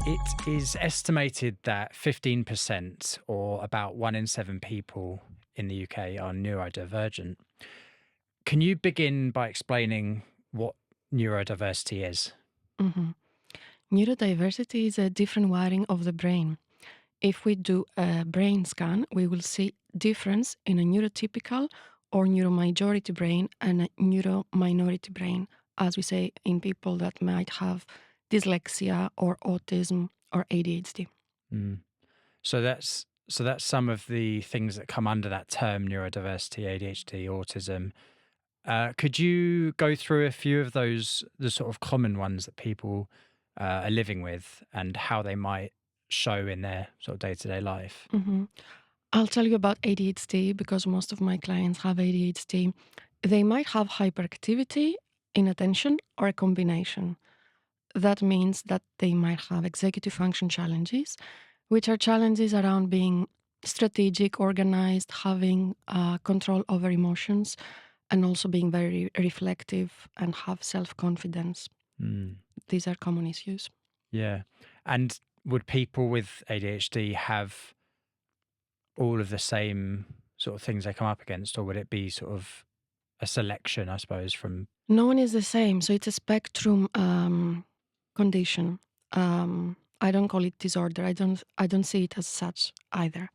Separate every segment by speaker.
Speaker 1: It is estimated that 15%, or about 1 in 7 people in the UK, are neurodivergent. Can you begin by explaining what neurodiversity is?
Speaker 2: Mhm. Neurodiversity is a different wiring of the brain. If we do a brain scan, we will see difference in a neurotypical or neuromajority brain and a neurominority brain, as we say in people that might have dyslexia or autism or ADHD.
Speaker 1: Mm. So that's some of the things that come under that term: neurodiversity, ADHD, autism. Could you go through a few of those, the sort of common ones that people are living with, and how they might show in their sort of day-to-day life?
Speaker 2: Mhm. I'll tell you about ADHD because most of my clients have ADHD. They might have hyperactivity, inattention, or a combination. That means that they might have executive function challenges, which are challenges around being strategic, organized, having control over emotions, and also being very reflective and have self confidence.
Speaker 1: Mm.
Speaker 2: These are common issues.
Speaker 1: Yeah. And would people with ADHD have all of the same sort of things they come up against, or would it be sort of a selection, I suppose, from...
Speaker 2: No one is the same, so it's a spectrum condition. I don't call it disorder. I don't see it as such either.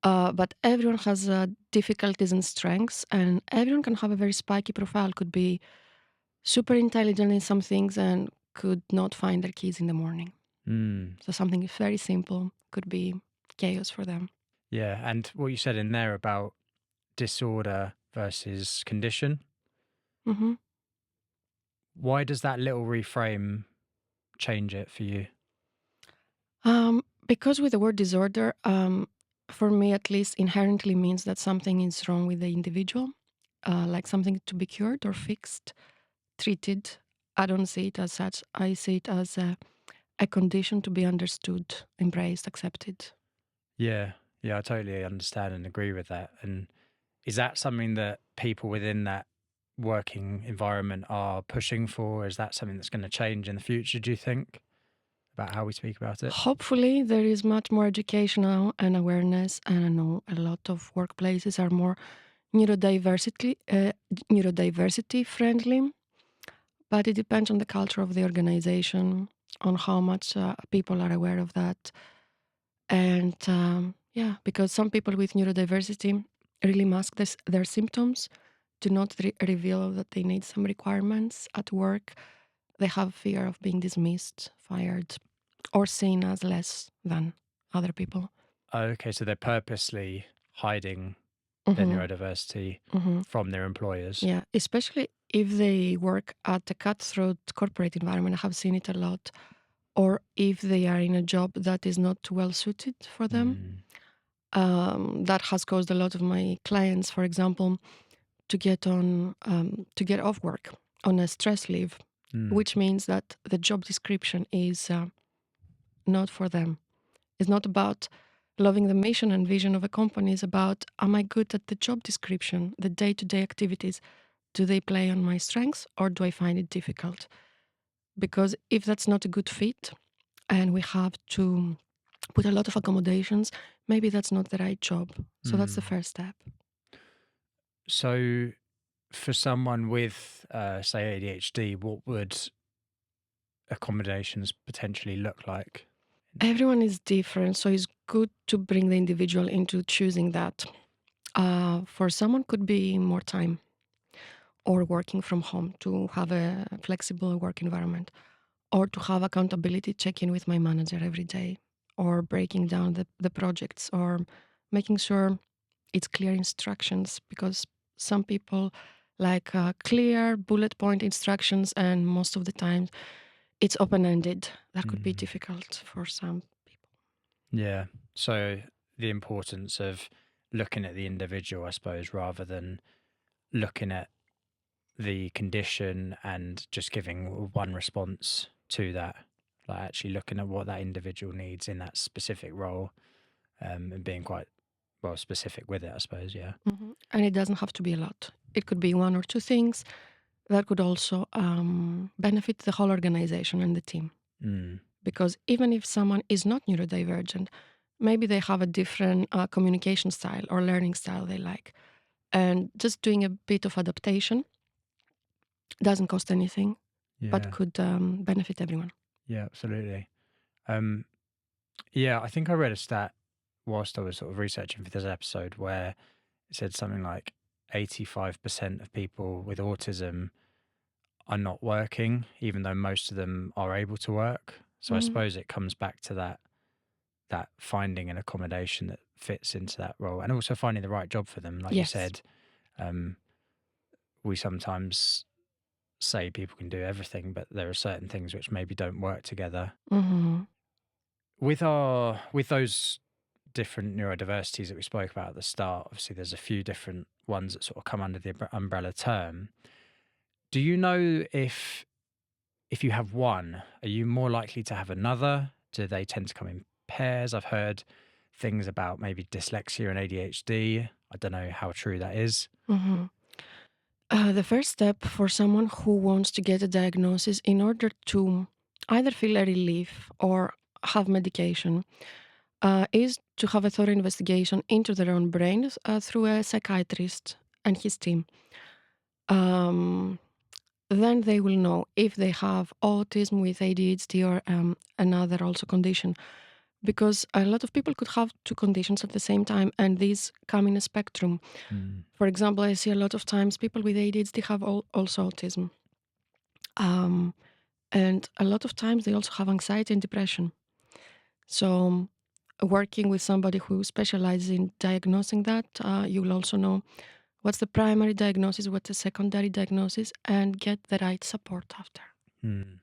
Speaker 2: But everyone has difficulties and strengths, and everyone can have a very spiky profile. Could be super intelligent in some things and could not find their keys in the morning.
Speaker 1: Mm.
Speaker 2: So something very simple could be chaos for them.
Speaker 1: Yeah. And what you said in there about disorder versus condition,
Speaker 2: hmm
Speaker 1: why does that little reframe change it for you?
Speaker 2: because with the word disorder, for me at least, inherently means that something is wrong with the individual, like something to be cured or fixed, treated. I don't see it as such. I see it as a condition to be understood, embraced, accepted.
Speaker 1: Yeah. Yeah, I totally understand and agree with that. And is that something that people within that working environment are pushing for? Is that something that's going to change in the future, do you think, about how we speak about it?
Speaker 2: Hopefully, there is much more education now and awareness, and I know a lot of workplaces are more neurodiversity neurodiversity friendly. But it depends on the culture of the organization, on how much people are aware of that. And yeah, because some people with neurodiversity really mask their symptoms, do not reveal that they need some requirements at work. They have fear of being dismissed, fired, or seen as less than other people.
Speaker 1: Oh, okay, so they're purposely hiding their
Speaker 2: hmm
Speaker 1: neurodiversity
Speaker 2: hmm
Speaker 1: from their employers.
Speaker 2: Yeah, especially if they work at a cutthroat corporate environment. I have seen it a lot. Or if they are in a job that is not well suited for them.
Speaker 1: Mm,
Speaker 2: That has caused a lot of my clients, for example, to get off work on a stress leave,
Speaker 1: mm,
Speaker 2: which means that the job description is not for them. It's not about loving the mission and vision of a company. It's about, am I good at the job description, the day-to-day activities? Do they play on my strengths or do I find it difficult? Because if that's not a good fit and we have to put a lot of accommodations, maybe that's not the right job. So that's the
Speaker 1: mm.
Speaker 2: first step.
Speaker 1: So, for someone with, say, ADHD, what would accommodations potentially look like?
Speaker 2: Everyone is different, so it's good to bring the individual into choosing that. For someone, could be more time or working from home to have a flexible work environment, or to have accountability check in with my manager every day, or breaking down the projects, or making sure it's clear instructions because some people like clear bullet point instructions, and most of the time it's open ended. That could be
Speaker 1: Mm,
Speaker 2: difficult for some people.
Speaker 1: yeah. So, the importance of looking at the individual, I suppose, rather than looking at the condition and just giving one response to that, like actually looking at what that individual needs in that specific role, and being quite well specific with it, I suppose. Yeah.
Speaker 2: And it doesn't have to be a lot. It could be one or two things that could also benefit the whole organization and the team.
Speaker 1: Mm.
Speaker 2: Because even if someone is not neurodivergent, maybe they have a different communication style or learning style they like. And just doing a bit of adaptation doesn't cost anything, but
Speaker 1: Yeah.
Speaker 2: could benefit everyone.
Speaker 1: Yeah, absolutely. Um, yeah, I think I read a stat whilst I was sort of researching for this episode where it said something like 85% of people with autism are not working, even though most of them are able to work. So I
Speaker 2: Mm,
Speaker 1: suppose it comes back to that finding an accommodation that fits into that role and also finding the right job for them. Like you
Speaker 2: yes.
Speaker 1: said, um, we sometimes say people can do everything, but there are certain things which maybe don't work together.
Speaker 2: Hmm.
Speaker 1: With those different neurodiversities that we spoke about at the start, obviously there's a few different ones that sort of come under the umbrella term. Do you know if you have one, are you more likely to have another? Do they tend to come in pairs? I've heard things about maybe dyslexia and ADHD. I don't know how true that is.
Speaker 2: Hmm. The first step for someone who wants to get a diagnosis in order to either feel a relief or have medication is to have a thorough investigation into their own brains through a psychiatrist and his team. Um, then they will know if they have autism with ADHD or another also condition. Because a lot of people could have two conditions at the same time, and these come in a spectrum.
Speaker 1: Mm,
Speaker 2: For example, I see a lot of times people with ADHD have also autism. Um, and a lot of times they also have anxiety and depression. So, working with somebody who specializes in diagnosing that, you will also know what's the primary diagnosis, what's the secondary diagnosis, and get the right support after.
Speaker 1: mm.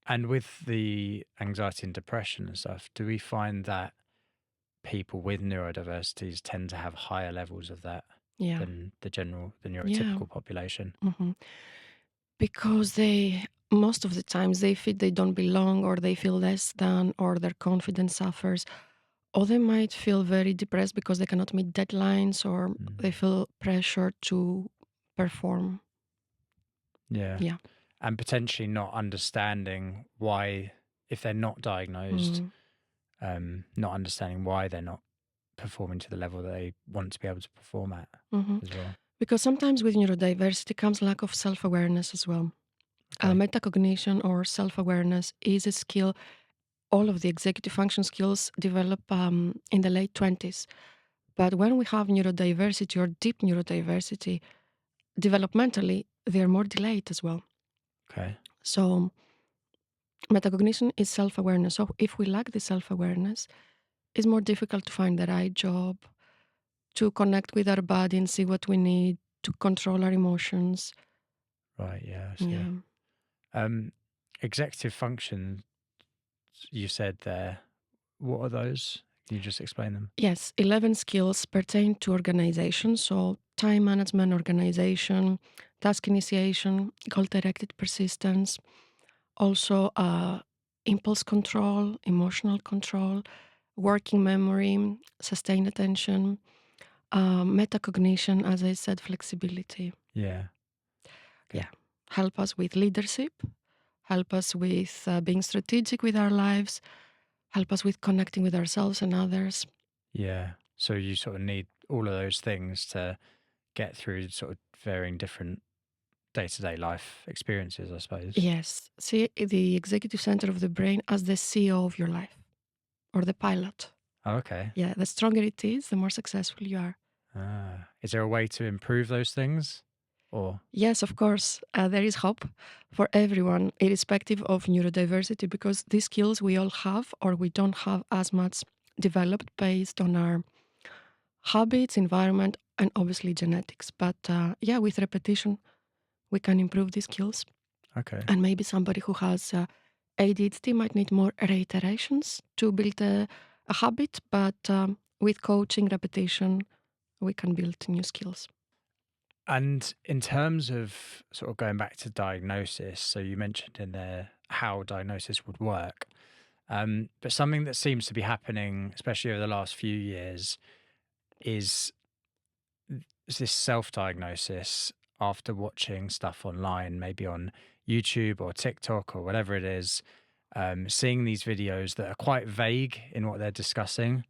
Speaker 1: And with the anxiety and depression and stuff, do we find that people with neurodiversities tend to have higher levels of that
Speaker 2: Yeah.
Speaker 1: than the
Speaker 2: Yeah.
Speaker 1: neurotypical population?
Speaker 2: Hmm. Because they, most of the times, they feel they don't belong or they feel less than or their confidence suffers. Or they might feel very depressed because they cannot meet deadlines or they
Speaker 1: Mm,
Speaker 2: feel pressure to perform.
Speaker 1: yeah.
Speaker 2: Yeah.
Speaker 1: And potentially not understanding why, if they're not diagnosed,
Speaker 2: Mm.
Speaker 1: not understanding why they're not performing to the level that they want to be able to perform at
Speaker 2: Hmm.
Speaker 1: as well.
Speaker 2: Because sometimes with neurodiversity comes lack of self awareness as well.
Speaker 1: Okay.
Speaker 2: Metacognition or self awareness is a skill. All of the executive function skills develop in the late 20s. But when we have neurodiversity or deep neurodiversity, developmentally, they are more delayed as well.
Speaker 1: Okay.
Speaker 2: So, metacognition is self awareness. So, if we lack the self awareness, it's more difficult to find the right job, to connect with our body and see what we need, to control our emotions.
Speaker 1: Right. Yeah. I see.
Speaker 2: Yeah.
Speaker 1: Um, executive function, you said there. What are those? Can you just explain them?
Speaker 2: Yes, 11 skills pertain to organization. So, time management, organization, task initiation, goal directed persistence, also impulse control, emotional control, working memory, sustained attention, metacognition, as I said, flexibility.
Speaker 1: Yeah. Okay.
Speaker 2: Yeah. Help us with leadership, help us with being strategic with our lives, help us with connecting with ourselves and others.
Speaker 1: Yeah. So you sort of need all of those things to get through sort of varying different day to day life experiences, I suppose.
Speaker 2: Yes. See the executive center of the brain as the CEO of your life or the pilot.
Speaker 1: Oh, okay.
Speaker 2: Yeah. The stronger it is, the more successful you are.
Speaker 1: Is there a way to improve those things? Or,
Speaker 2: Yes, of course, there is hope for everyone, irrespective of neurodiversity, because these skills we all have or we don't have as much developed based on our habits, environment, and obviously genetics. But yeah, with repetition, we can improve these skills.
Speaker 1: okay.
Speaker 2: And maybe somebody who has ADHD might need more reiterations to build a habit, but with coaching, repetition, we can build new skills.
Speaker 1: And in terms of sort of going back to diagnosis, so you mentioned in there how diagnosis would work. But something that seems to be happening, especially over the last few years, is this self diagnosis after watching stuff online, maybe on YouTube or TikTok or whatever it is. seeing these videos that are quite vague in what they're discussing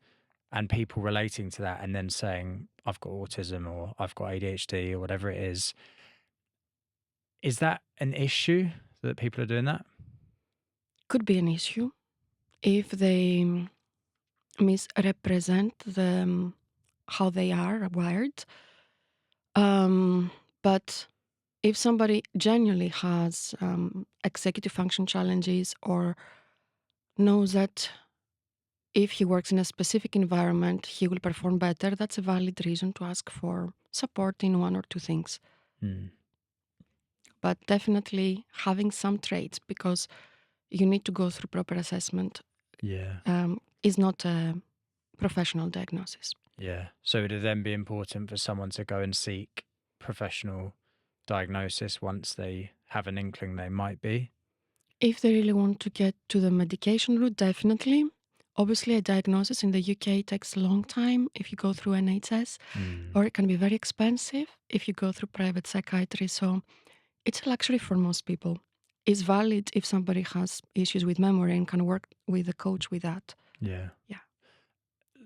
Speaker 1: and people relating to that and then saying, I've got autism or I've got ADHD or whatever it is that an issue that people are doing that?
Speaker 2: Could be an issue if they misrepresent how they are wired. But if somebody genuinely has executive function challenges or knows that if he works in a specific environment, he will perform better, that's a valid reason to ask for support in one or two things. But definitely having some traits, because you need to go through proper assessment, is not a professional diagnosis.
Speaker 1: Yeah. So would it then be important for someone to go and seek professional diagnosis once they have an inkling they might be?
Speaker 2: If they really want to get to the medication route, definitely. Obviously, a diagnosis in the UK takes a long time if you go through NHS, or it can be very expensive if you go through private psychiatry. So it's a luxury for most people. It's valid if somebody has issues with memory and can work with a coach with that.
Speaker 1: Yeah.
Speaker 2: Yeah.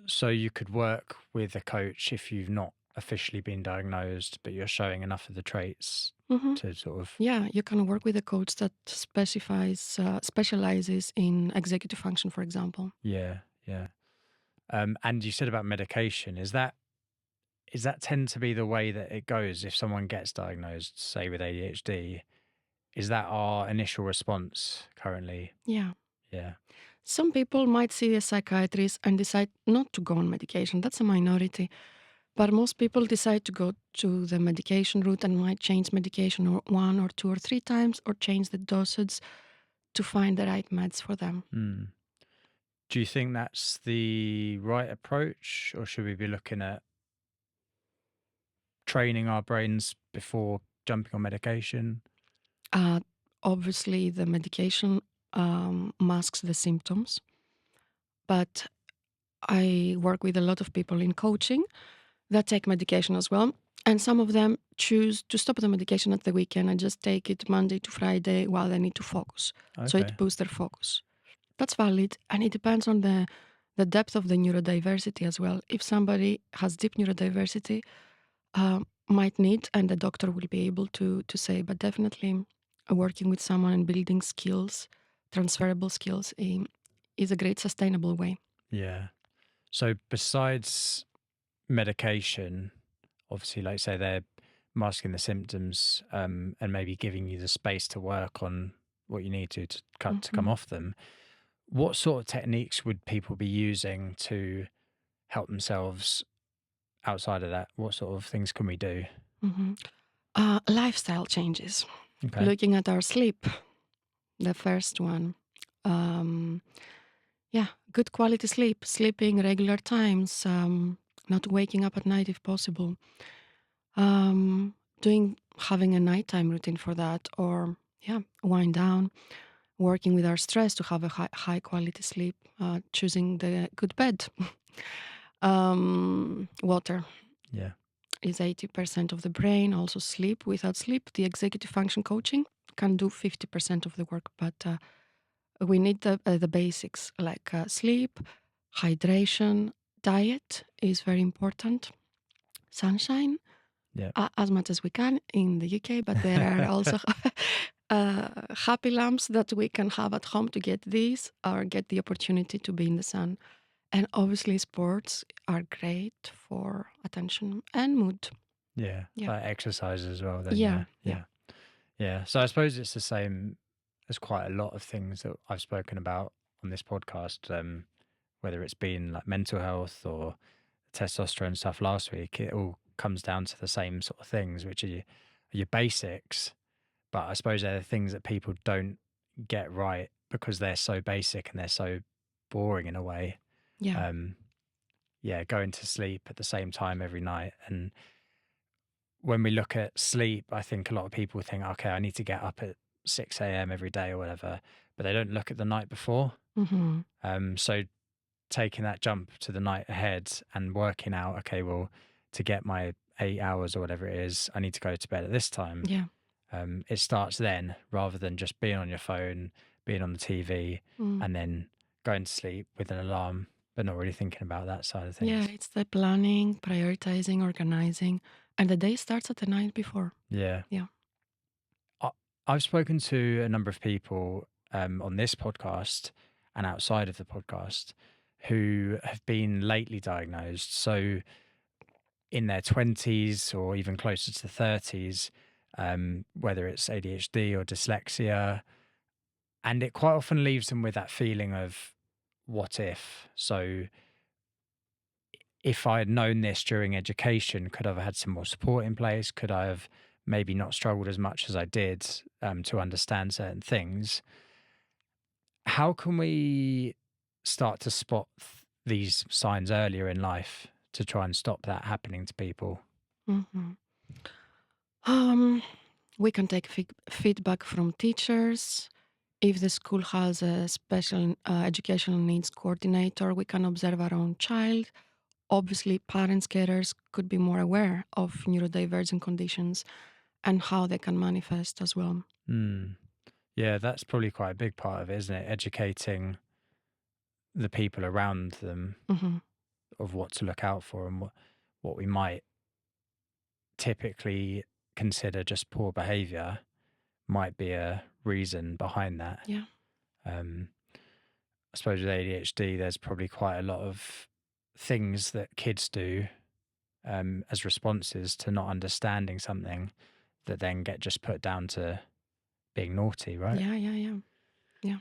Speaker 1: So you could work with a coach if you've not officially been diagnosed, but you're showing enough of the traits to sort of...
Speaker 2: Yeah, you can work with a coach that specializes in executive function, for example.
Speaker 1: Yeah. And you said about medication. Is that tend to be the way that it goes if someone gets diagnosed, say with ADHD? Is that our initial response currently?
Speaker 2: Yeah.
Speaker 1: Yeah.
Speaker 2: Some people might see a psychiatrist and decide not to go on medication. That's a minority. But most people decide to go to the medication route and might change medication one or two or three times or change the dosage to find the right meds for them.
Speaker 1: Do you think that's the right approach, or should we be looking at training our brains before jumping on medication?
Speaker 2: Obviously, the medication masks the symptoms, but I work with a lot of people in coaching that take medication as well. And some of them choose to stop the medication at the weekend and just take it Monday to Friday while they need to focus.
Speaker 1: Okay.
Speaker 2: So it boosts their focus. That's valid. And it depends on the depth of the neurodiversity as well. If somebody has deep neurodiversity, might need, and the doctor will be able to say, but definitely working with someone and building skills, transferable skills, is a great sustainable way.
Speaker 1: Yeah. So besides medication, obviously, like say, they're masking the symptoms and maybe giving you the space to work on what you need to come off them. What sort of techniques would people be using to help themselves outside of that? What sort of things can we do?
Speaker 2: Lifestyle changes.
Speaker 1: Okay.
Speaker 2: Looking at our sleep, the first one. Good quality sleep, sleeping regular times, not waking up at night if possible. Having a nighttime routine for that, or wind down, working with our stress to have a high quality sleep, choosing the good bed. Water is 80% of the brain. Also sleep. Without sleep, the executive function coaching can do 50% of the work, but we need the basics like sleep, hydration, diet is very important, sunshine, as much as we can in the UK, but there are also happy lamps that we can have at home to get these or get the opportunity to be in the sun. And obviously sports are great for attention and mood.
Speaker 1: Yeah. Like exercise as well then.
Speaker 2: Yeah.
Speaker 1: So I suppose it's the same as quite a lot of things that I've spoken about on this podcast, whether it's been like mental health or testosterone stuff last week. It all comes down to the same sort of things, which are your basics. But I suppose they're the things that people don't get right because they're so basic and they're so boring in a way. Going to sleep at the same time every night. And when we look at sleep, I think a lot of people think, okay, I need to get up at 6 a.m. every day or whatever, but they don't look at the night before. So taking that jump to the night ahead and working out, okay, well, to get my 8 hours or whatever it is, I need to go to bed at this time. It starts then rather than just being on your phone, being on the TV
Speaker 2: Mm.
Speaker 1: and then going to sleep with an alarm, but not really thinking about that side of
Speaker 2: Yeah,
Speaker 1: things.
Speaker 2: it's the planning, prioritizing, organizing, and the day starts at the night before.
Speaker 1: Yeah.
Speaker 2: Yeah.
Speaker 1: I, I've spoken to a number of people on this podcast and outside of the podcast who have been lately diagnosed. So in their 20s or even closer to 30s, whether it's ADHD or dyslexia. And it quite often leaves them with that feeling of what if? So if I had known this during education, could I have had some more support in place? Could I have maybe not struggled as much as I did to understand certain things? How can we start to spot these signs earlier in life to try and stop that happening to people?
Speaker 2: Mhm. Um, we can take feedback from teachers. If the school has a special educational needs coordinator, we can observe our own child. Obviously, parents, carers could be more aware of neurodivergent conditions and how they can manifest as well.
Speaker 1: Hmm. Yeah, that's probably quite a big part of it, isn't it? Educating the people around them
Speaker 2: Hmm.
Speaker 1: of what to look out for and what we might typically consider just poor behavior might be a reason behind that.
Speaker 2: Yeah.
Speaker 1: Um, I suppose with ADHD, there's probably quite a lot of things that kids do as responses to not understanding something that then get just put down to being naughty, right?
Speaker 2: Yeah.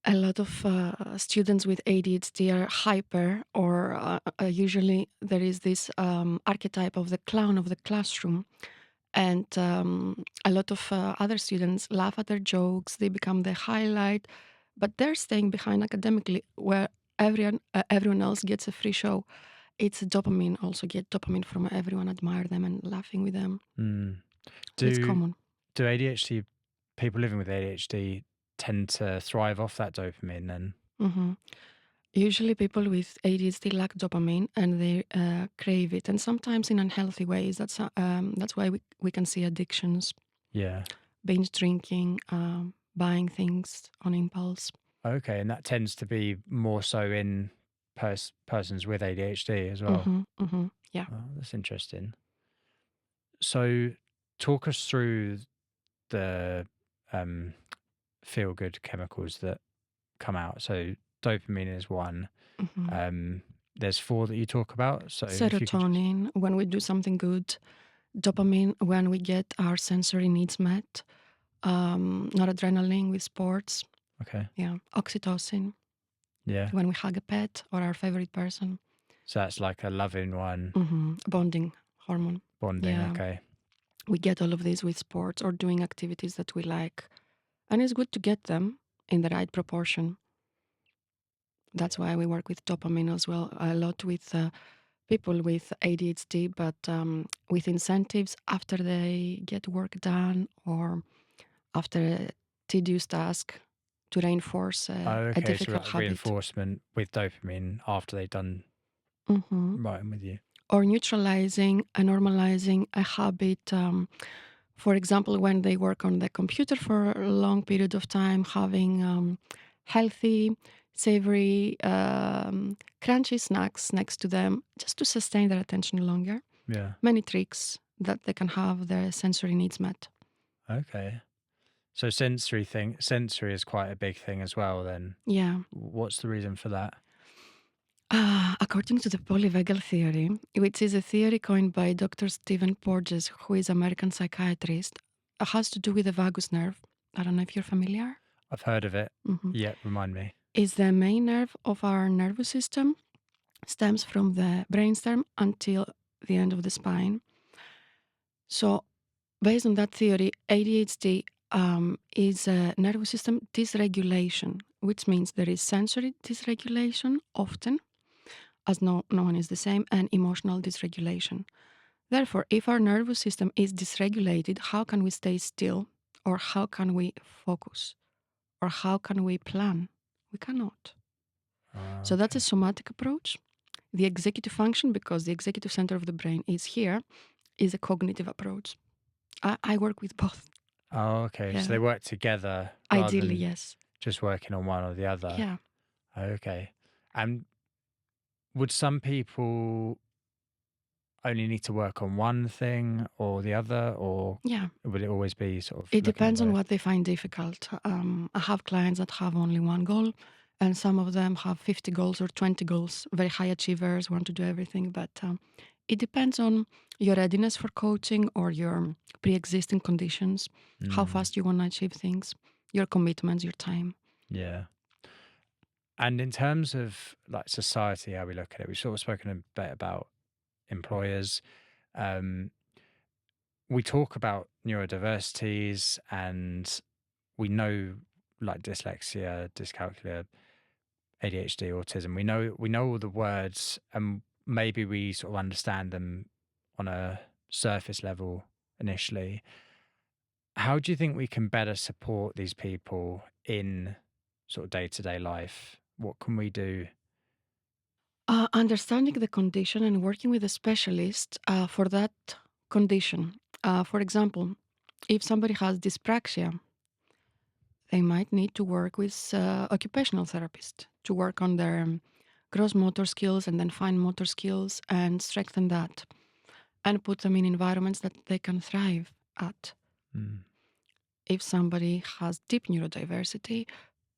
Speaker 2: A lot of students with ADHD are hyper, or usually there is this archetype of the clown of the classroom. And a lot of other students laugh at their jokes, they become the highlight, but they're staying behind academically where everyone else gets a free show. It's dopamine, also get dopamine from everyone admire them and laughing with them.
Speaker 1: Mm.
Speaker 2: So it's
Speaker 1: Do
Speaker 2: common.
Speaker 1: do ADHD people living with ADHD tend to thrive off that dopamine then?
Speaker 2: Hmm. Usually, people with ADHD lack dopamine and they crave it, and sometimes in unhealthy ways. That's why we can see addictions,
Speaker 1: Yeah.
Speaker 2: binge drinking, buying things on impulse.
Speaker 1: Okay, and that tends to be more so in persons with ADHD as well.
Speaker 2: Yeah.
Speaker 1: Oh, that's interesting. So, talk us through the um, feel good chemicals that come out. So, dopamine is one.
Speaker 2: Hmm.
Speaker 1: Um, there's four that you talk about. So, if you could just.
Speaker 2: Serotonin when we do something good, dopamine when we get our sensory needs met, noradrenaline with sports,
Speaker 1: Okay.
Speaker 2: yeah, oxytocin
Speaker 1: Yeah.
Speaker 2: when we hug a pet or our favorite person,
Speaker 1: So, that's like a loving one,
Speaker 2: bonding hormone.
Speaker 1: bonding.
Speaker 2: Yeah,
Speaker 1: Okay.
Speaker 2: we get all of these with sports or doing activities that we like, and it's good to get them in the right proportion. That's
Speaker 1: Yeah.
Speaker 2: why we work with dopamine as well, a lot with people with ADHD, but with incentives after they get work done or after a tedious task to reinforce
Speaker 1: Oh,
Speaker 2: a
Speaker 1: okay. So,
Speaker 2: difficult
Speaker 1: like
Speaker 2: habit.
Speaker 1: reinforcement with dopamine after they've done.
Speaker 2: Hmm.
Speaker 1: Right, I'm with you.
Speaker 2: Or neutralizing and normalizing a habit. For example, when they work on the computer for a long period of time, having healthy, savory, crunchy snacks next to them just to sustain their attention longer.
Speaker 1: Yeah.
Speaker 2: Many tricks that they can have their sensory needs met.
Speaker 1: Okay. So sensory is quite a big thing as well then.
Speaker 2: Yeah.
Speaker 1: What's the reason for that?
Speaker 2: According to the polyvagal theory, which is a theory coined by Dr. Stephen Porges, who is American psychiatrist, has to do with the vagus nerve. I don't know if you're familiar.
Speaker 1: I've heard of it.
Speaker 2: Mhm.
Speaker 1: Yeah, remind me.
Speaker 2: Is the main nerve of our nervous system, stems from the brainstem until the end of the spine. So, based on that theory, ADHD is a nervous system dysregulation, which means there is sensory dysregulation often, as no one is the same, and emotional dysregulation. Therefore, if our nervous system is dysregulated, how can we stay still? Or how can we focus? Or how can we plan? We cannot. So that's a
Speaker 1: Okay.
Speaker 2: somatic approach. The executive function, because the executive center of the brain is here, is a cognitive approach. I work with both.
Speaker 1: Oh, okay. So
Speaker 2: Yeah.
Speaker 1: they work together rather
Speaker 2: Ideally,
Speaker 1: than
Speaker 2: yes.
Speaker 1: just working on one or the other.
Speaker 2: Yeah,
Speaker 1: Okay. And would some people only need to work on one thing or the other, or
Speaker 2: yeah.
Speaker 1: would it always be sort of
Speaker 2: It
Speaker 1: looking at
Speaker 2: depends on
Speaker 1: both?
Speaker 2: what they find difficult. I have clients that have only one goal, and some of them have 50 goals or 20 goals, very high achievers, want to do everything. But it depends on your readiness for coaching or your pre existing conditions, how
Speaker 1: Mm,
Speaker 2: fast you want to achieve things, your commitments, your time.
Speaker 1: yeah. And in terms of like society, how we look at it, we've sort of spoken a bit about employers. Um, we talk about neurodiversities and we know like dyslexia, dyscalculia, ADHD, autism. We know all the words and maybe we sort of understand them on a surface level initially. How do you think we can better support these people in sort of day-to-day life? What can we do?
Speaker 2: Understanding the condition and working with a specialist for that condition. For example, if somebody has dyspraxia, they might need to work with occupational therapist to work on their gross motor skills and then fine motor skills and strengthen that and put them in environments that they can thrive at.
Speaker 1: Mm,
Speaker 2: If somebody has deep neurodiversity,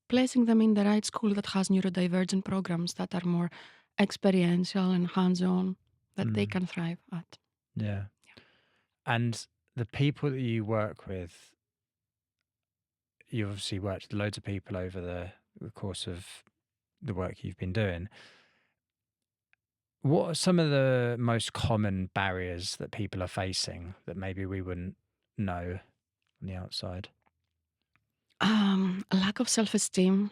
Speaker 2: placing them in the right school that has neurodivergent programs that are more experiential and hands-on that they
Speaker 1: mm,
Speaker 2: can thrive at.
Speaker 1: yeah. And the people that you work with, you obviously worked with loads of people over the course of the work you've been doing. What are some of the most common barriers that people are facing that maybe we wouldn't know on the outside?
Speaker 2: A lack of self-esteem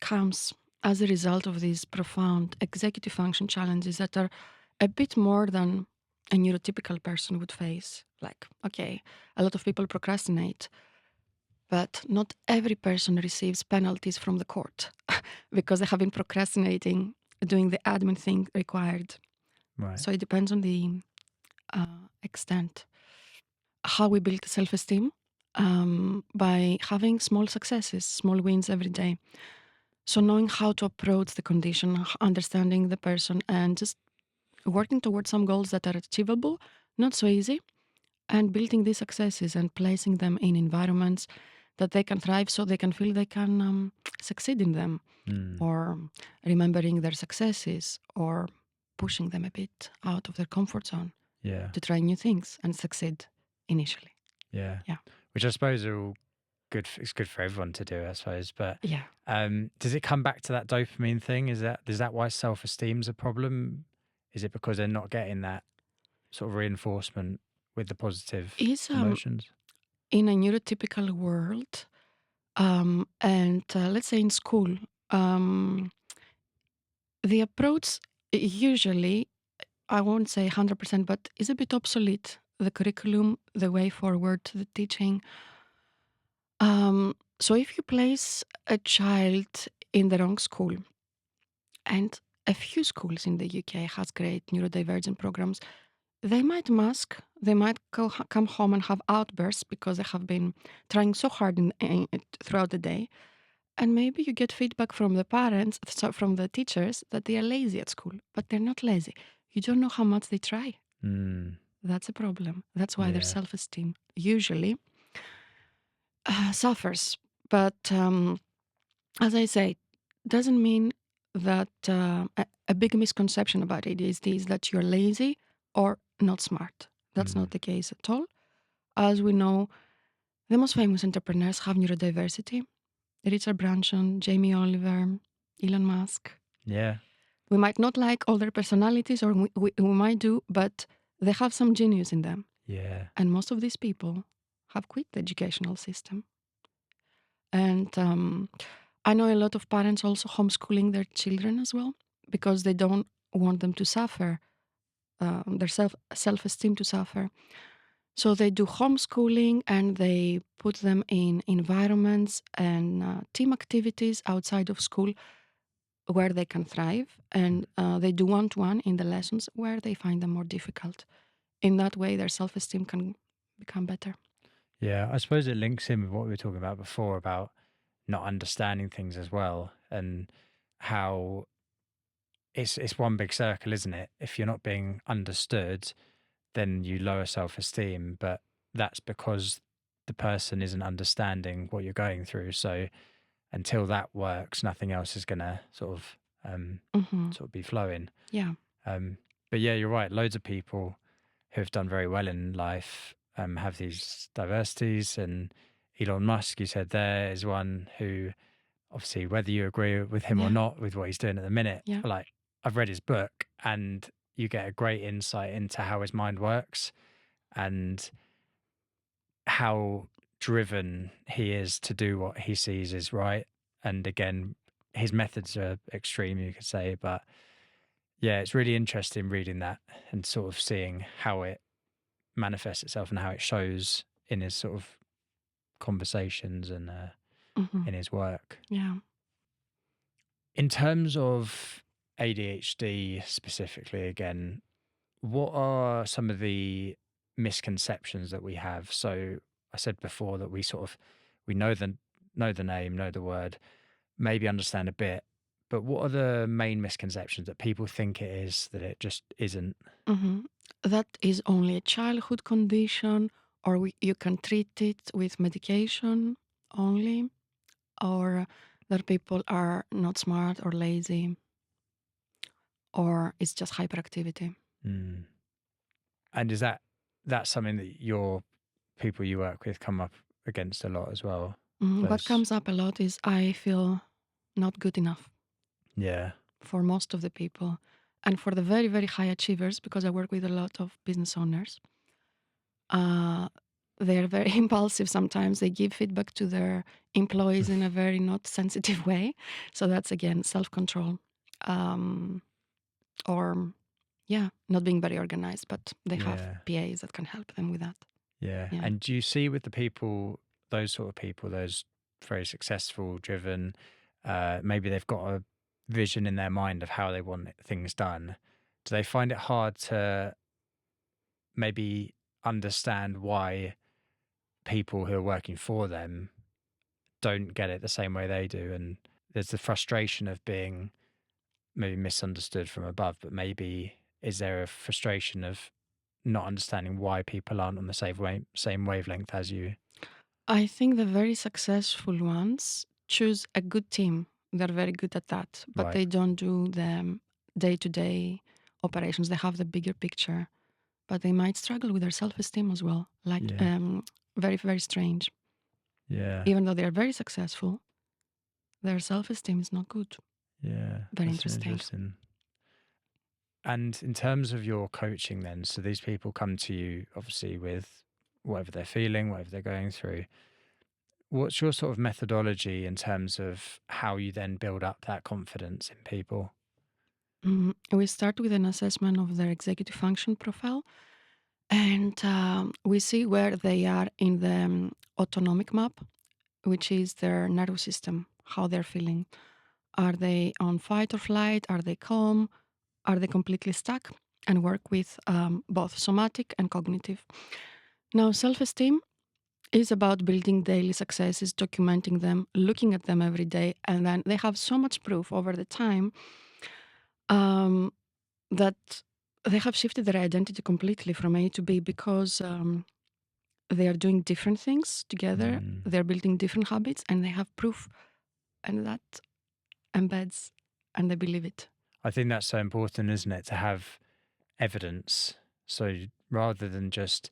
Speaker 2: comes as a result of these profound executive function challenges that are a bit more than a neurotypical person would face. Like, okay, a lot of people procrastinate, but not every person receives penalties from the court because they have been procrastinating, doing the admin thing required.
Speaker 1: Right.
Speaker 2: So it depends on the extent. How we build self esteem by having small successes, small wins every day. So knowing how to approach the condition, understanding the person, and just working towards some goals that are achievable, not so easy, and building these successes and placing them in environments that they can thrive so they can feel they can succeed in them,
Speaker 1: Mm,
Speaker 2: or remembering their successes, or pushing them a bit out of their comfort zone
Speaker 1: yeah.
Speaker 2: to try new things and succeed initially.
Speaker 1: Yeah.
Speaker 2: Yeah.
Speaker 1: Which I suppose are all good. It's good for everyone to do, I suppose. But
Speaker 2: Yeah.
Speaker 1: does it come back to that dopamine thing? Is that why self-esteem's a problem? Is it because they're not getting that sort of reinforcement with the positive
Speaker 2: Is
Speaker 1: emotions?
Speaker 2: in a neurotypical world, and let's say in school, um, the approach usually, I won't say 100%, but is a bit obsolete. The curriculum, the way forward, the teaching. So if you place a child in the wrong school, and a few schools in the UK has great neurodivergent programs, they might mask, they might come home and have outbursts because they have been trying so hard throughout the day. And maybe you get feedback from the parents, so from the teachers, that they are lazy at school, but they're not lazy. You don't know how much they try.
Speaker 1: Mm,
Speaker 2: That's a problem. That's why their
Speaker 1: yeah.
Speaker 2: self esteem usually suffers. But as I say, doesn't mean that a big misconception about ADHD is that you're lazy or not smart. That's
Speaker 1: Mm,
Speaker 2: not the case at all. As we know, the most famous entrepreneurs have neurodiversity. Richard Branson, Jamie Oliver, Elon Musk.
Speaker 1: yeah.
Speaker 2: We might not like all their personalities, or we might do, but they have some genius in them.
Speaker 1: Yeah.
Speaker 2: And most of these people have quit the educational system. And I know a lot of parents also homeschooling their children as well because they don't want them to suffer, their self esteem to suffer. So they do homeschooling and they put them in environments and team activities outside of school where they can thrive, and they do one to one in the lessons where they find them more difficult. In that way, their self esteem can become better.
Speaker 1: Yeah. I suppose it links in with what we were talking about before about not understanding things as well, and how it's one big circle, isn't it? If you're not being understood, then you lower self-esteem, but that's because the person isn't understanding what you're going through. So until that works, nothing else is gonna
Speaker 2: Hmm.
Speaker 1: sort of be flowing.
Speaker 2: Yeah.
Speaker 1: Um, but yeah, you're right. Loads of people who have done very well in life have these diversities, and Elon Musk, you said there, is one who, obviously, whether you agree with him or
Speaker 2: Yeah.
Speaker 1: not with what he's doing at the minute,
Speaker 2: Yeah.
Speaker 1: like I've read his book, and you get a great insight into how his mind works and how driven he is to do what he sees is right. And again, his methods are extreme, you could say, but yeah, it's really interesting reading that and sort of seeing how it manifests itself and how it shows in his sort of conversations and
Speaker 2: Hmm.
Speaker 1: in his work.
Speaker 2: Yeah.
Speaker 1: In terms of ADHD specifically, again, what are some of the misconceptions that we have? So I said before that we sort of we know the name, know the word, maybe understand a bit, but what are the main misconceptions that people think it is that it just isn't?
Speaker 2: Hmm. That is only a childhood condition, or you can treat it with medication only, or that people are not smart or lazy, or it's just hyperactivity.
Speaker 1: Mm. And is that's something that your people you work with come up against a lot as well?
Speaker 2: What
Speaker 1: Those,
Speaker 2: comes up a lot is I feel not good enough
Speaker 1: yeah.
Speaker 2: for most of the people. And for the very, very high achievers, because I work with a lot of business owners, uh, they're very impulsive sometimes. They give feedback to their employees in a very not sensitive way. So that's again self control. Um, or, yeah, not being very organized, but they have
Speaker 1: Yeah.
Speaker 2: PAs that can help them with that.
Speaker 1: Yeah.
Speaker 2: Yeah.
Speaker 1: And do you see with the people, those sort of people, those very successful, driven, maybe they've got a vision in their mind of how they want things done. Do they find it hard to maybe understand why people who are working for them don't get it the same way they do? And there's the frustration of being maybe misunderstood from above, but maybe is there a frustration of not understanding why people aren't on the same wavelength as you?
Speaker 2: I think the very successful ones choose a good team. They're very good at that, but
Speaker 1: Right.
Speaker 2: they don't do the day to day operations. They have the bigger picture, but they might struggle with their self esteem as well. Like,
Speaker 1: Yeah.
Speaker 2: very, very strange.
Speaker 1: Yeah.
Speaker 2: Even though they are very successful, their self esteem is not good.
Speaker 1: Yeah.
Speaker 2: Very
Speaker 1: That's
Speaker 2: interesting.
Speaker 1: interesting. And in terms of your coaching then, so these people come to you obviously with whatever they're feeling, whatever they're going through. What's your sort of methodology in terms of how you then build up that confidence in people?
Speaker 2: We start with an assessment of their executive function profile, and we see where they are in the autonomic map, which is their nervous system, how they're feeling. Are they on fight or flight? Are they calm? Are they completely stuck? And work with both somatic and cognitive. Now, self esteem is about building daily successes, documenting them, looking at them every day. And then they have so much proof over the time um, that they have shifted their identity completely from A to B because they are doing different things together.
Speaker 1: Mm.
Speaker 2: They're building different habits and they have proof, and that embeds and they believe it.
Speaker 1: I think that's so important, isn't it, to have evidence. So rather than just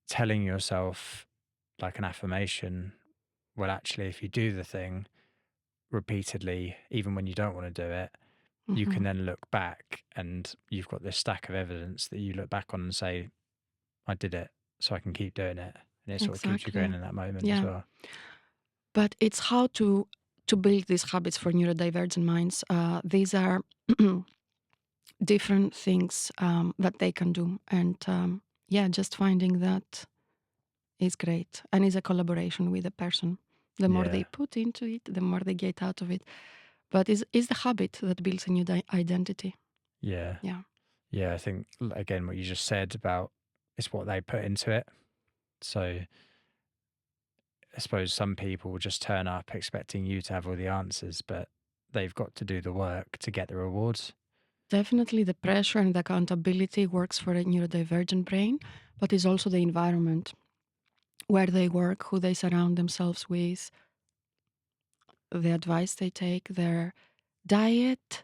Speaker 1: telling yourself like an affirmation, well, actually, if you do the thing repeatedly, even when you don't want to do it, you can
Speaker 2: Hmm.
Speaker 1: then look back and you've got this stack of evidence that you look back on and say, I did it, so I can keep doing it. And it sort of keeps you going
Speaker 2: Exactly.
Speaker 1: in that moment as
Speaker 2: Yeah.
Speaker 1: well.
Speaker 2: But it's how to build these habits for neurodivergent minds. These are different things that they can do, and yeah, just finding that is great, and is a collaboration with the person. The more they
Speaker 1: Yeah.
Speaker 2: put into it, the more they get out of it. But is the habit that builds a new identity.
Speaker 1: Yeah.
Speaker 2: Yeah.
Speaker 1: Yeah. I think, again, what you just said about it's what they put into it. So I suppose some people will just turn up expecting you to have all the answers, but they've got to do the work to get the rewards.
Speaker 2: Definitely the pressure and the accountability works for a neurodivergent brain, but it's also the environment where they work, who they surround themselves with, the advice they take, their diet,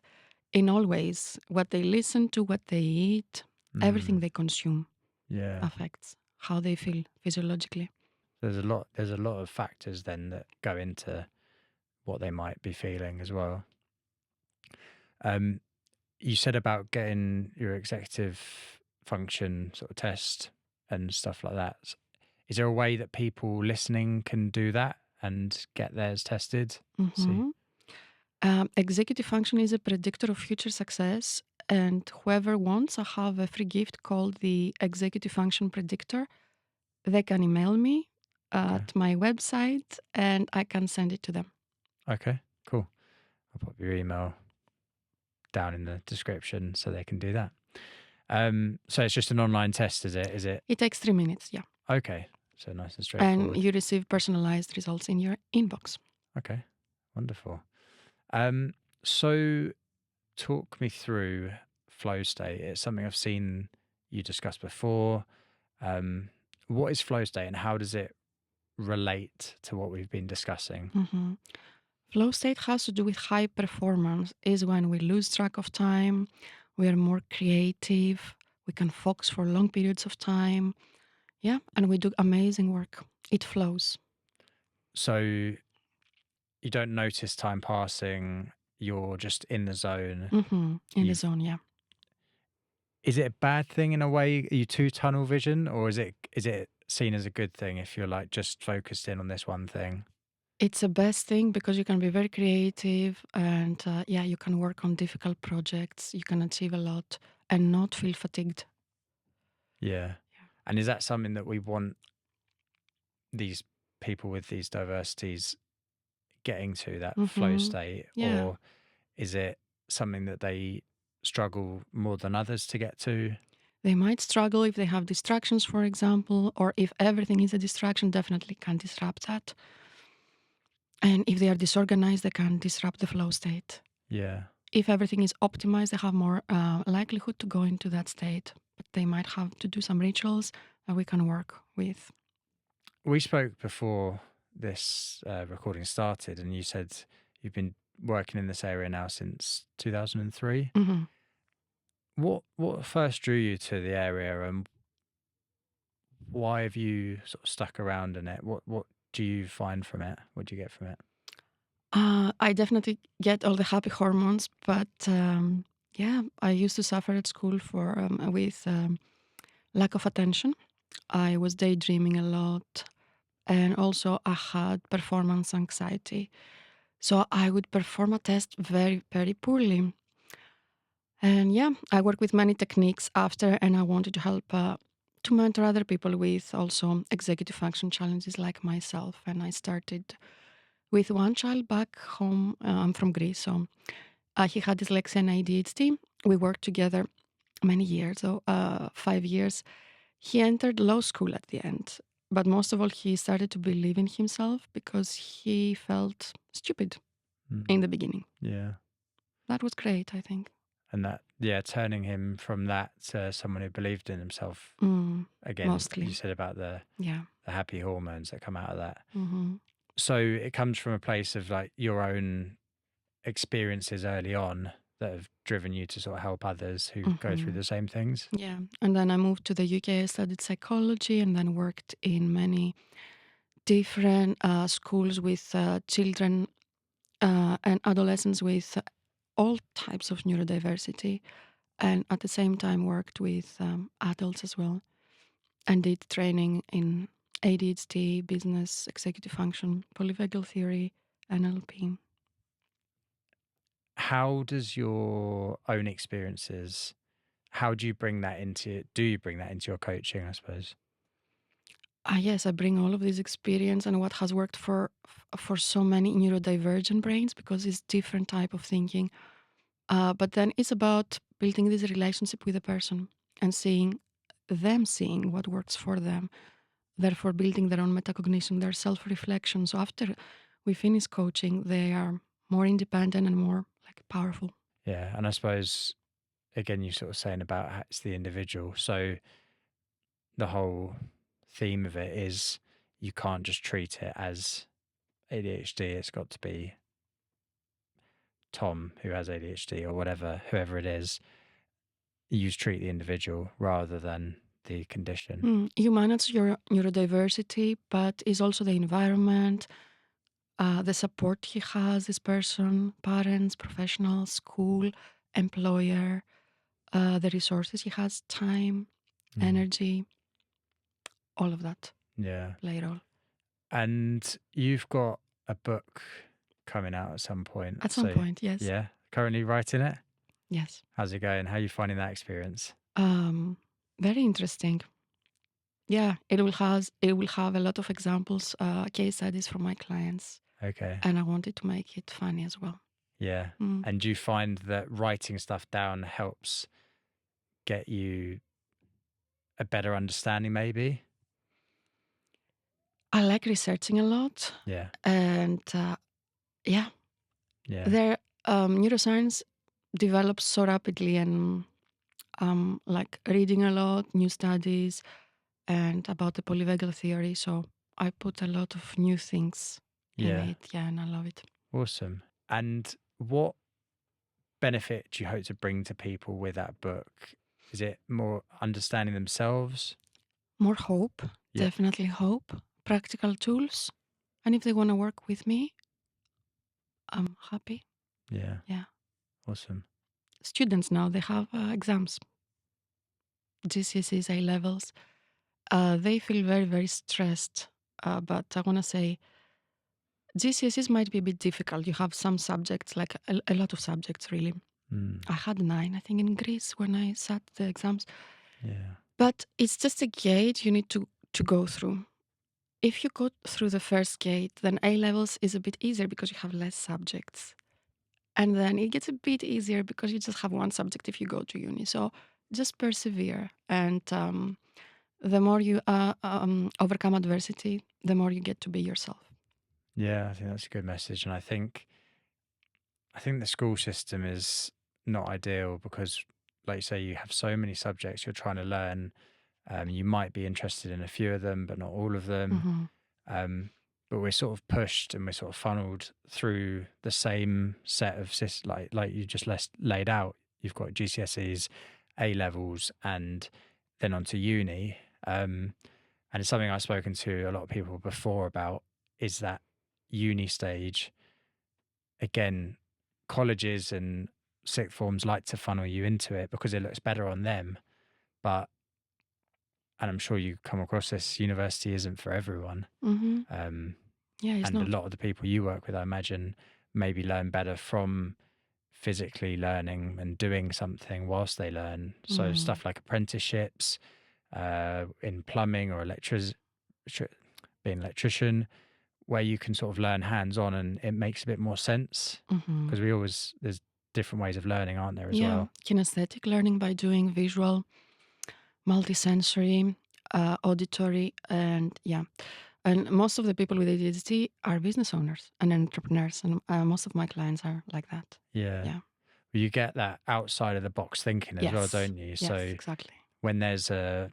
Speaker 2: in all ways, what they listen to, what they eat, everything
Speaker 1: Mm,
Speaker 2: they consume
Speaker 1: yeah.
Speaker 2: affects how they feel physiologically.
Speaker 1: There's a lot of factors then that go into what they might be feeling as well. Um, you said about getting your executive function sort of test and stuff like that. Is there a way that people listening can do that and get theirs tested? See,
Speaker 2: Mhm. Executive function is a predictor of future success, and whoever wants, I have a free gift called the Executive Function Predictor. They can email me
Speaker 1: okay,
Speaker 2: at my website and I can send it to them.
Speaker 1: okay, cool. I'll put your email down in the description so they can do that. So it's just an online test, is it? Is it
Speaker 2: It takes 3 minutes, yeah.
Speaker 1: okay? So nice and
Speaker 2: And
Speaker 1: straightforward.
Speaker 2: you receive personalized results in your inbox.
Speaker 1: Okay, wonderful. Um, so talk me through flow state. It's something I've seen you discuss before. Um, what is flow state and how does it relate to what we've been discussing?
Speaker 2: Mhm. Flow state has to do with high performance, is when we lose track of time, we are more creative, we can focus for long periods of time. Yeah, and we do amazing work. It flows.
Speaker 1: So you don't notice time passing, you're just in the zone.
Speaker 2: In the
Speaker 1: You've
Speaker 2: zone, yeah.
Speaker 1: is it a bad thing in a way? Are you too tunnel vision or is it seen as a good thing if you're like just focused in on this one thing?
Speaker 2: It's the best thing because you can be very creative and yeah, you can work on difficult projects. You can achieve a lot and not feel fatigued.
Speaker 1: Yeah. And is that something that we want these people with these diversities getting to, that flow
Speaker 2: Hmm.
Speaker 1: state,
Speaker 2: Yeah,
Speaker 1: or is it something that they struggle more than others to get to?
Speaker 2: they might struggle if they have distractions, for example, or if everything is a distraction, definitely can disrupt that. And if they are disorganized, they can disrupt the flow state.
Speaker 1: Yeah.
Speaker 2: If everything is optimized, they have more likelihood to go into that state. But they might have to do some rituals that we can work with.
Speaker 1: We spoke before this recording started, and you said you've been working in this area now since 2003.
Speaker 2: Hmm.
Speaker 1: What first drew you to the area, and why have you sort of stuck around in it? What do you find from it? What do you get from it?
Speaker 2: I definitely get all the happy hormones, but yeah, I used to suffer at school for with lack of attention. I was daydreaming a lot, and also I had performance anxiety. So I would perform a test very, very poorly. And yeah, I work with many techniques after, and I wanted to help to mentor other people with also executive function challenges like myself. And I started with one child back home. I'm from Greece, so he had dyslexia and ADHD. We worked together many years, so 5 years. He entered law school at the end, but most of all, he started to believe in himself because he felt stupid
Speaker 1: Mm,
Speaker 2: in the beginning.
Speaker 1: yeah.
Speaker 2: That was great, I think.
Speaker 1: And that, yeah, turning him from that to someone who believed in himself.
Speaker 2: Mm,
Speaker 1: Again, you
Speaker 2: mostly,
Speaker 1: said about
Speaker 2: yeah.
Speaker 1: the happy hormones that come out of that.
Speaker 2: Hmm.
Speaker 1: So it comes from a place of like your own experiences early on that have driven you to sort of help others who go through
Speaker 2: Hmm.
Speaker 1: the same things.
Speaker 2: Yeah. And then I moved to the UK, I studied psychology, and then worked in many different schools with children and adolescents with all types of neurodiversity, and at the same time worked with adults as well, and did training in ADHD, business, executive function, polyvagal theory, NLP.
Speaker 1: How does your own experiences, how do you bring that into, do you bring that into your coaching, I suppose?
Speaker 2: Yes, I bring all of this experience and what has worked for so many neurodivergent brains because it's different type of thinking. But then it's about building this relationship with the person and seeing them seeing what works for them. therefore building their own metacognition, their self-reflection. So after we finish coaching, they are more independent and more like powerful.
Speaker 1: Yeah. And I suppose, again, you're sort of saying about how it's the individual. So the whole theme of it is you can't just treat it as ADHD. It's got to be Tom who has ADHD or whatever, whoever it is. You treat the individual rather than the condition.
Speaker 2: You manage your neurodiversity, but it's also the environment, the support he has, this person, parents, professionals, school, employer, the resources he has, time, energy, all of that
Speaker 1: Yeah.
Speaker 2: play a role.
Speaker 1: And you've got a book coming out at some point.
Speaker 2: At some point, yes.
Speaker 1: Yeah. Currently writing it?
Speaker 2: Yes.
Speaker 1: How's it going? How are you finding that experience?
Speaker 2: Very interesting. Yeah, it will have a lot of examples, case studies from my clients.
Speaker 1: Okay.
Speaker 2: And I wanted to make it funny as well.
Speaker 1: Yeah. And do you find that writing stuff down helps get you a better understanding, maybe?
Speaker 2: I like researching a lot.
Speaker 1: Yeah.
Speaker 2: And their neuroscience develops so rapidly, and like reading a lot, new studies, and about the polyvagal theory. So I put a lot of new things in it. Yeah, and I love it.
Speaker 1: Awesome. And what benefit do you hope to bring to people with that book? Is it more understanding themselves?
Speaker 2: More hope, definitely hope, practical tools. And if they want to work with me, I'm happy.
Speaker 1: Yeah.
Speaker 2: Yeah.
Speaker 1: Awesome.
Speaker 2: Students now, they have exams, GCSEs, A levels. They feel very, very stressed. But I want to say GCSEs might be a bit difficult. You have some subjects, like a lot of subjects, really. I had 9, I think, in Greece when I sat the exams.
Speaker 1: Yeah.
Speaker 2: But it's just a gate you need to go through. If you go through the first gate, then A levels is a bit easier because you have less subjects. And then it gets a bit easier because you just have one subject if you go to uni. So just persevere. And the more you overcome adversity, the more you get to be yourself.
Speaker 1: Yeah, I think that's a good message. And I think the school system is not ideal because, like you say, you have so many subjects you're trying to learn. You might be interested in a few of them, but not all of them. But we're sort of pushed and we're sort of funneled through the same set of like you just laid out. You've got GCSEs, A levels, and then onto uni. And it's something I've spoken to a lot of people before about, is that uni stage. Again, colleges and sixth forms like to funnel you into it because it looks better on them. But, and I'm sure you come across this, university isn't for everyone.
Speaker 2: It's
Speaker 1: and
Speaker 2: not.
Speaker 1: A lot of the people you work with, I imagine, maybe learn better from physically learning and doing something whilst they learn. So stuff like apprenticeships in plumbing or being an electrician, where you can sort of learn hands-on and it makes a bit more sense because there's different ways of learning, aren't there, as well?
Speaker 2: Kinesthetic learning by doing visual, multisensory, auditory, and and most of the people with ADHD are business owners and entrepreneurs, and most of my clients are like that.
Speaker 1: Yeah. You get that outside of the box thinking as well, don't you?
Speaker 2: Yes, exactly.
Speaker 1: When there's a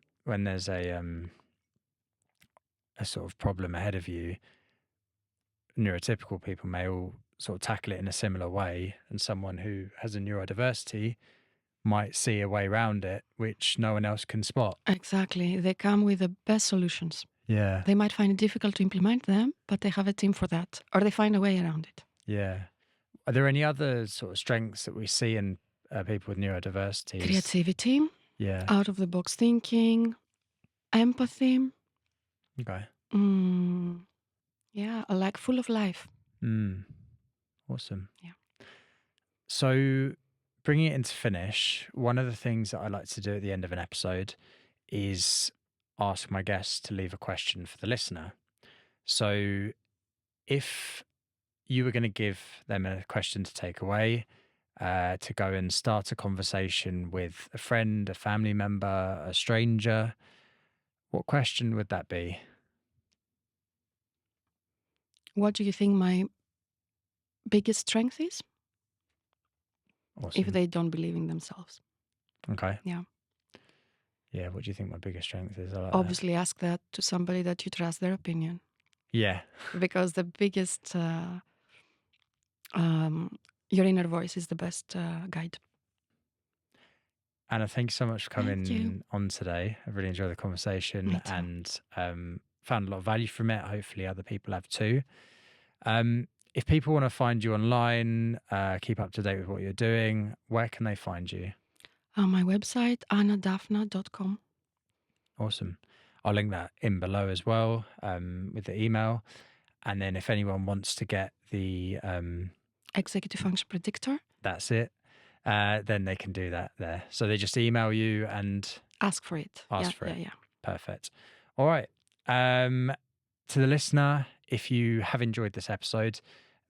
Speaker 1: sort of problem ahead of you, neurotypical people may all sort of tackle it in a similar way, and someone who has a neurodiversity might see a way around it which no one else can spot.
Speaker 2: Exactly. They come with the best solutions.
Speaker 1: Yeah.
Speaker 2: They might find it difficult to implement them, but they have a team for that, or they find a way around it.
Speaker 1: Yeah. Are there any other sort of strengths that we see in people with neurodiversity?
Speaker 2: Creativity.
Speaker 1: Yeah.
Speaker 2: Out of the box thinking. Empathy.
Speaker 1: Okay.
Speaker 2: Like full of life.
Speaker 1: Awesome.
Speaker 2: Yeah.
Speaker 1: So bringing it into finish, one of the things that I like to do at the end of an episode is ask my guests to leave a question for the listener. So if you were going to give them a question to take away, to go and start a conversation with a friend, a family member, a stranger, what question would that be?
Speaker 2: what do you think my biggest strength is? If
Speaker 1: Awesome.
Speaker 2: they don't believe in themselves.
Speaker 1: Okay.
Speaker 2: Yeah.
Speaker 1: Yeah. What do you think my biggest strength is? I like that.
Speaker 2: Obviously, ask that to somebody that you trust their opinion.
Speaker 1: Yeah.
Speaker 2: Because the biggest, your inner voice is the best guide.
Speaker 1: Anna, thank you so much for
Speaker 2: Thank you.
Speaker 1: coming on today. I really enjoyed the conversation
Speaker 2: Me too.
Speaker 1: and found a lot of value from it. Hopefully, other people have too. If people want to find you online, keep up to date with what you're doing, where can they find you?
Speaker 2: On my website, annadaphna.com.
Speaker 1: Awesome. I'll link that in below as well with the email. And then if anyone wants to get the
Speaker 2: Executive function predictor.
Speaker 1: that's it, then they can do that there. So they just email you and
Speaker 2: Ask for it.
Speaker 1: ask for it.
Speaker 2: Yeah.
Speaker 1: Perfect. All right. To the listener, if you have enjoyed this episode,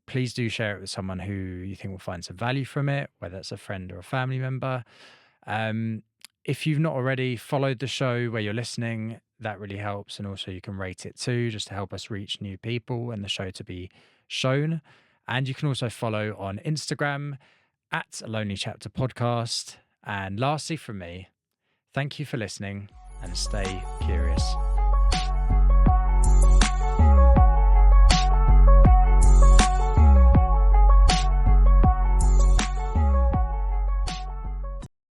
Speaker 1: please do share it with someone who you think will find some value from it, whether it's a friend or a family member. If you've not already followed the show where you're listening, that really helps. And also you can rate it too, just to help us reach new people and the show to be shown. And you can also follow on Instagram at Lonely Chapter Podcast. And lastly from me, thank you for listening and stay curious.